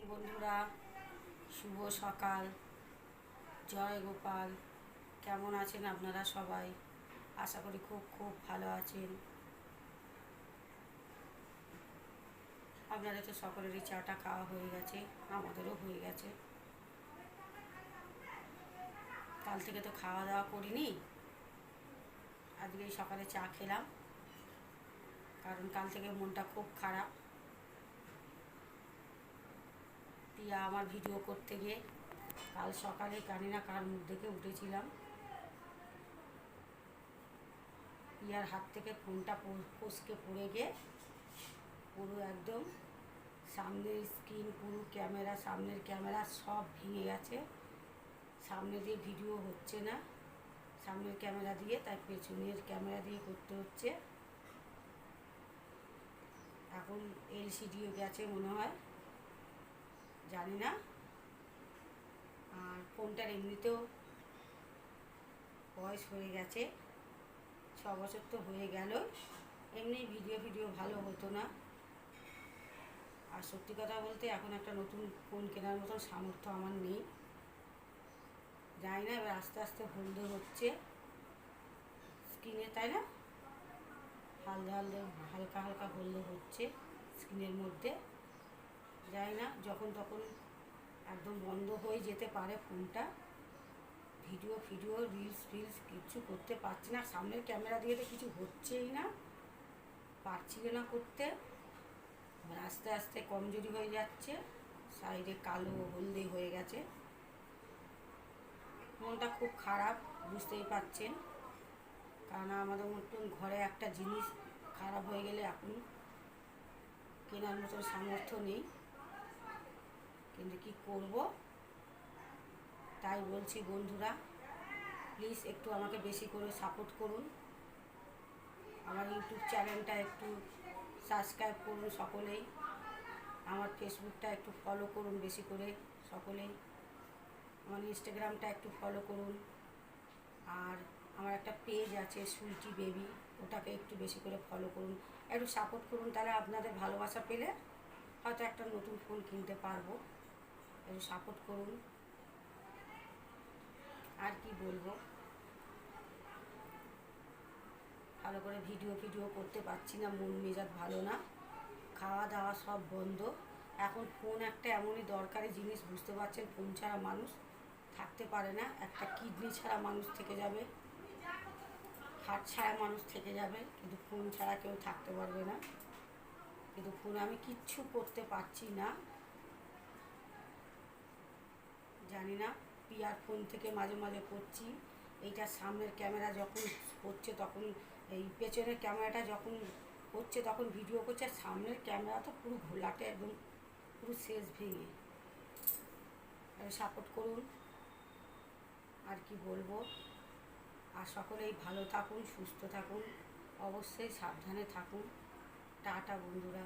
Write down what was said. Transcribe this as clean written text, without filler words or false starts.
বন্ধুরা, শুভ সকাল। জয় গোপাল। কেমন আছেন আপনারা সবাই? আশা করি খুব খুব ভালো আছেন। আপনাদের তো সকলেরই চাটা খাওয়া হয়ে গেছে, আমাদেরও হয়ে গেছে। কাল থেকে তো খাওয়া দাওয়া করিনি, আজকে সকালে চা খেলাম, কারণ কাল থেকে মনটা খুব খারাপ। পিয়া আমার ভিডিও করতে গিয়ে কাল সকালে জানি না কার মুখ দেখে উঠেছিলাম, পিয়ার হাত থেকে ফোনটা ফসকে পড়ে গিয়ে পুরো একদম সামনের স্ক্রিন, পুরো ক্যামেরা, সামনের ক্যামেরা সব ভেঙে গেছে। সামনে দিয়ে ভিডিও হচ্ছে না, সামনের ক্যামেরা দিয়ে, তাই পেছনের ক্যামেরা দিয়ে করতে হচ্ছে। এখন এলসিডিও গেছে মনে হয়, জানি না। আর ফোনটার এমনিতেও বয়স হয়ে গেছে, 6 বছর তো হয়ে গেল। এমনি ভিডিও ভালো হতো না। আর সত্যি কথা বলতে এখন একটা নতুন ফোন কেনার মতন সামর্থ্য আমার নেই। জানি না, এবার আস্তে আস্তে হলদে হচ্ছে স্ক্রিনে, তাই না? হালকা হালকা হলদে হচ্ছে স্ক্রিনের মধ্যে। জানি না, যখন তখন একদম বন্ধ হয়ে যেতে পারে ফোনটা। ভিডিও রিলস কিছু করতে পারছি না। সামনের ক্যামেরা দিয়ে তো কিছু হচ্ছেই না, পারছিল না করতে। আস্তে আস্তে কমজোরি হয়ে যাচ্ছে, সাইডে কালো হলদে হয়ে গেছে। মনটা খুব খারাপ, বুঝতেই পারছেন। কারণ আমাদের মতন ঘরে একটা জিনিস খারাপ হয়ে গেলে এখন কেনার মতন সামর্থ্য নেই, কিন্তু কি করব। তাই বলছি বন্ধুরা, প্লিজ একটু আমাকে বেশি করে সাপোর্ট করুন। আমার ইউটিউব চ্যানেলটা একটু সাবস্ক্রাইব করুন সকলেই। আমার ফেসবুকটা একটু ফলো করুন বেশি করে সকলেই। আমার ইনস্টাগ্রামটা একটু ফলো করুন। আর আমার একটা পেজ আছে সুইটি বেবি, ওটাকে একটু বেশি করে ফলো করুন, একটু সাপোর্ট করুন। তাহলে আপনাদের ভালোবাসা পেলে হয়তো একটা নতুন ফোন কিনতে পারবো। একটু সাপোর্ট করুন। আর কি বলবো, ভালো করে ভিডিও করতে পারছি না, মন মেজাজ ভালো না, খাওয়া দাওয়া সব বন্ধ। এখন ফোন একটা এমনই দরকারি জিনিস, বুঝতে পারছেন। ফোন ছাড়া মানুষ থাকতে পারে না। একটা কিডনি ছাড়া মানুষ থেকে যাবে, হার্ট ছাড়া মানুষ থেকে যাবে, কিন্তু ফোন ছাড়া কেউ থাকতে পারবে না। কিন্তু ফোন আমি কিচ্ছু করতে পারছি না, জানি না। পিয়ার ফোন থেকে মাঝে মাঝে করছি। এইটা সামনের ক্যামেরা যখন হচ্ছে তখন, এই পেছনের ক্যামেরাটা যখন হচ্ছে তখন ভিডিও করছে, আর সামনের ক্যামেরা তো পুরো ঘোলাটে, একদম পুরো শেষ ভেঙে। সাপোর্ট করুন। আর কি বলবো। আর সকলেই ভালো থাকুন, সুস্থ থাকুন, অবশ্যই সাবধানে থাকুন। টাটা বন্ধুরা।